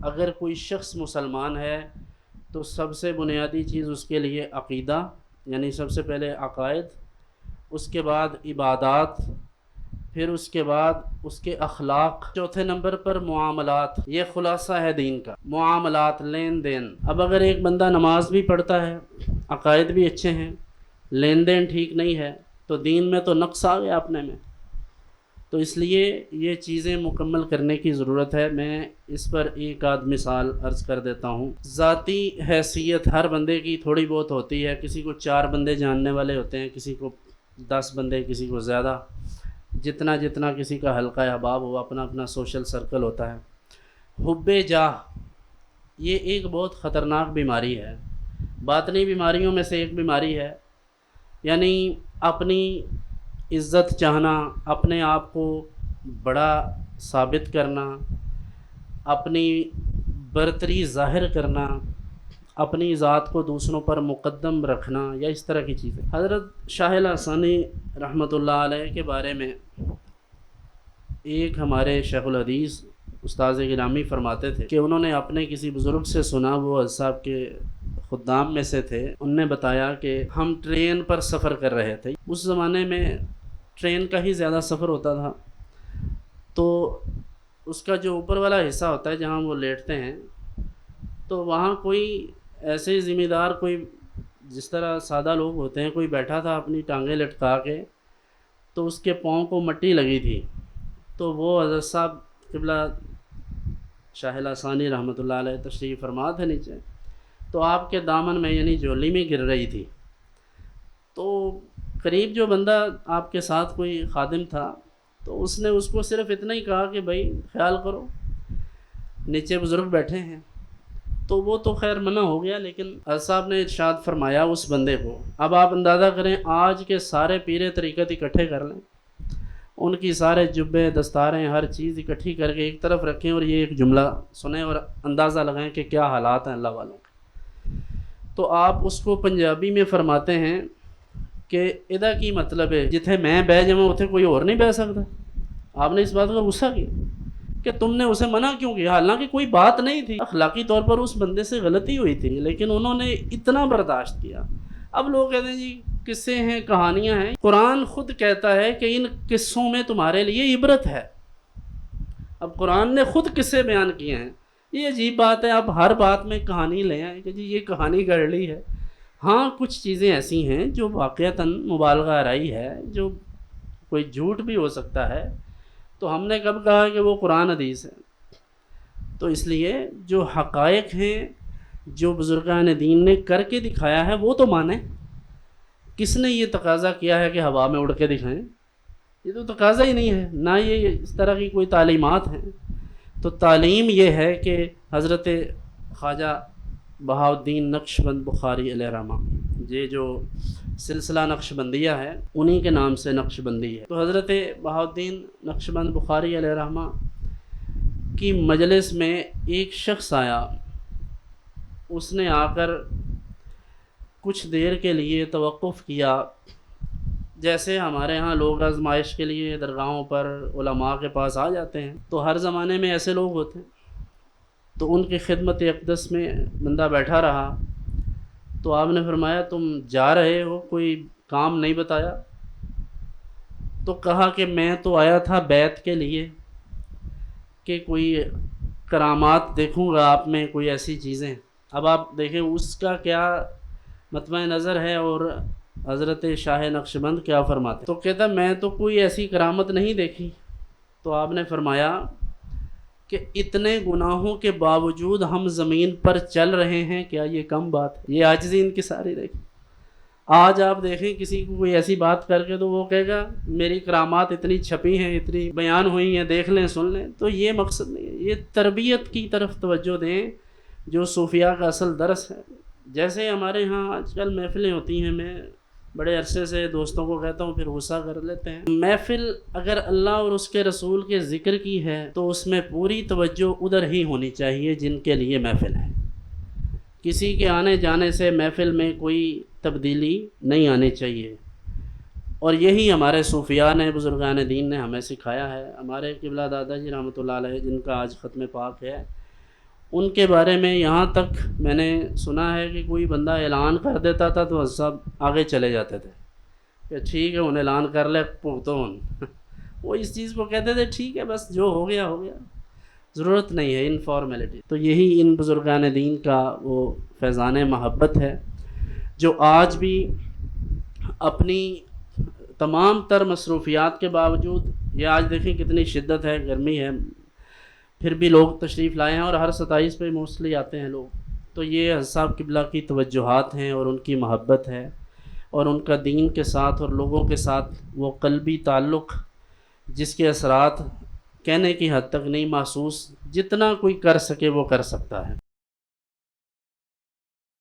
اگر کوئی شخص مسلمان ہے تو سب سے بنیادی چیز اس کے لیے عقیدہ، یعنی سب سے پہلے عقائد، اس کے بعد عبادات، پھر اس کے بعد اس کے اخلاق، چوتھے نمبر پر معاملات۔ یہ خلاصہ ہے دین کا، معاملات، لین دین۔ اب اگر ایک بندہ نماز بھی پڑھتا ہے، عقائد بھی اچھے ہیں، لین دین ٹھیک نہیں ہے، تو دین میں تو نقص آ گیا اپنے میں۔ تو اس لیے یہ چیزیں مکمل کرنے کی ضرورت ہے۔ میں اس پر ایک آدھ مثال عرض کر دیتا ہوں۔ ذاتی حیثیت ہر بندے کی تھوڑی بہت ہوتی ہے، کسی کو 4 بندے جاننے والے ہوتے ہیں، کسی کو 10 بندے، کسی کو زیادہ، جتنا جتنا کسی کا حلقہ احباب ہو، اپنا اپنا سوشل سرکل ہوتا ہے۔ حب جاہ یہ ایک بہت خطرناک بیماری ہے، باطنی بیماریوں میں سے ایک بیماری ہے، یعنی اپنی عزت چاہنا، اپنے آپ کو بڑا ثابت کرنا، اپنی برتری ظاہر کرنا، اپنی ذات کو دوسروں پر مقدم رکھنا، یا اس طرح کی چیزیں۔ حضرت شاہ الحسانی رحمۃ اللہ علیہ کے بارے میں ایک ہمارے شیخ الحدیث استاذ گرامی فرماتے تھے کہ انہوں نے اپنے کسی بزرگ سے سنا، وہ حضرت صاحب کے خدام میں سے تھے، ان نے بتایا کہ ہم ٹرین پر سفر کر رہے تھے۔ اس زمانے میں ٹرین کا ہی زیادہ سفر ہوتا تھا، تو اس کا جو اوپر والا حصہ ہوتا ہے جہاں وہ لیٹتے ہیں، تو وہاں کوئی ایسے ذمہ دار، کوئی جس طرح سادہ لوگ ہوتے ہیں، کوئی بیٹھا تھا اپنی ٹانگیں لٹکا کے، تو اس کے پاؤں کو مٹی لگی تھی، تو وہ حضرت صاحب قبلہ شاہ الحسانی رحمۃ اللہ علیہ تشریف فرما تھے نیچے، تو آپ کے دامن میں یعنی جھولی میں گر رہی تھی۔ تو قریب جو بندہ آپ کے ساتھ کوئی خادم تھا، تو اس نے اس کو صرف اتنا ہی کہا کہ بھائی خیال کرو، نیچے بزرگ بیٹھے ہیں۔ تو وہ تو خیر منع ہو گیا، لیکن حضرت صاحب نے ارشاد فرمایا اس بندے کو، اب آپ اندازہ کریں آج کے سارے پیر طریقت اکٹھے کر لیں، ان کی سارے جبے، دستاریں، ہر چیز اکٹھی کر کے ایک طرف رکھیں، اور یہ ایک جملہ سنیں اور اندازہ لگائیں کہ کیا حالات ہیں اللہ والوں کے۔ تو آپ اس کو پنجابی میں فرماتے ہیں کہ ادا کی مطلب ہے جتھے میں بہ جاؤں اتھے کوئی اور نہیں بہ سکتا۔ آپ نے اس بات کا غصہ کیا کہ تم نے اسے منع کیوں کیا، حالانکہ کوئی بات نہیں تھی، اخلاقی طور پر اس بندے سے غلطی ہوئی تھی، لیکن انہوں نے اتنا برداشت کیا۔ اب لوگ کہتے ہیں جی قصے ہیں، کہانیاں ہیں، قرآن خود کہتا ہے کہ ان قصوں میں تمہارے لیے عبرت ہے۔ اب قرآن نے خود قصے بیان کیے ہیں، یہ عجیب بات ہے، آپ ہر بات میں کہانی لے آئیں کہ جی یہ کہانی گڑھ لی ہے۔ ہاں کچھ چیزیں ایسی ہیں جو واقعتاً مبالغہ آرائی ہے، جو کوئی جھوٹ بھی ہو سکتا ہے، تو ہم نے کب کہا کہ وہ قرآن حدیث ہے؟ تو اس لیے جو حقائق ہیں، جو بزرگان دین نے کر کے دکھایا ہے وہ تو مانیں۔ کس نے یہ تقاضا کیا ہے کہ ہوا میں اڑ کے دکھائیں؟ یہ تو تقاضا ہی نہیں ہے، نہ یہ اس طرح کی کوئی تعلیمات ہیں۔ تو تعلیم یہ ہے کہ حضرت خواجہ بہاؤ الدین نقش بند بخاری علیہ رحمہ، یہ جو سلسلہ نقش بندیہ ہے انہی کے نام سے نقش بندی ہے۔ تو حضرت بہاؤ الدین نقش بند بخاری علیہ رحمہ کی مجلس میں ایک شخص آیا، اس نے آ کر کچھ دیر کے لیے توقف کیا، جیسے ہمارے ہاں لوگ آزمائش کے لیے درگاہوں پر علماء کے پاس آ جاتے ہیں، تو ہر زمانے میں ایسے لوگ ہوتے ہیں۔ تو ان کی خدمت اقدس میں بندہ بیٹھا رہا، تو آپ نے فرمایا تم جا رہے ہو، کوئی کام نہیں بتایا؟ تو کہا کہ میں تو آیا تھا بیعت کے لیے، کہ کوئی کرامات دیکھوں گا آپ میں، کوئی ایسی چیزیں۔ اب آپ دیکھیں اس کا کیا مطمع نظر ہے، اور حضرت شاہ نقش بند کیا فرماتے۔ تو کہتا میں تو کوئی ایسی کرامت نہیں دیکھی۔ تو آپ نے فرمایا کہ اتنے گناہوں کے باوجود ہم زمین پر چل رہے ہیں، کیا یہ کم بات ہے؟ یہ عاجزی ان کی ساری دیکھیں۔ آج آپ دیکھیں کسی کو کوئی ایسی بات کر کے تو وہ کہے گا میری کرامات اتنی چھپی ہیں، اتنی بیان ہوئی ہیں، دیکھ لیں، سن لیں۔ تو یہ مقصد نہیں ہے، یہ تربیت کی طرف توجہ دیں جو صوفیاء کا اصل درس ہے۔ جیسے ہمارے ہاں آج کل محفلیں ہوتی ہیں، میں بڑے عرصے سے دوستوں کو کہتا ہوں، پھر غصہ کر لیتے ہیں۔ محفل اگر اللہ اور اس کے رسول کے ذکر کی ہے تو اس میں پوری توجہ ادھر ہی ہونی چاہیے جن کے لیے محفل ہے۔ کسی کے آنے جانے سے محفل میں کوئی تبدیلی نہیں آنی چاہیے، اور یہی ہمارے صوفیاء نے، بزرگان دین نے ہمیں سکھایا ہے۔ ہمارے قبلہ دادا جی رحمۃ اللہ علیہ، جن کا آج ختم پاک ہے، ان کے بارے میں یہاں تک میں نے سنا ہے کہ کوئی بندہ اعلان کر دیتا تھا تو حضرت صاحب آگے چلے جاتے تھے کہ ٹھیک ہے انہیں اعلان کر لے پختون وہ اس چیز کو کہتے تھے ٹھیک ہے بس جو ہو گیا ہو گیا، ضرورت نہیں ہے انفارمیلٹی۔ تو یہی ان بزرگان دین کا وہ فیضان محبت ہے جو آج بھی اپنی تمام تر مصروفیات کے باوجود، یہ آج دیکھیں کتنی شدت ہے، گرمی ہے، پھر بھی لوگ تشریف لائے ہیں اور ہر 27 پہ موسٹلی آتے ہیں لوگ۔ تو یہ حضرت صاحب قبلہ کی توجہات ہیں اور ان کی محبت ہے اور ان کا دین کے ساتھ اور لوگوں کے ساتھ وہ قلبی تعلق جس کے اثرات کہنے کی حد تک نہیں محسوس، جتنا کوئی کر سکے وہ کر سکتا ہے۔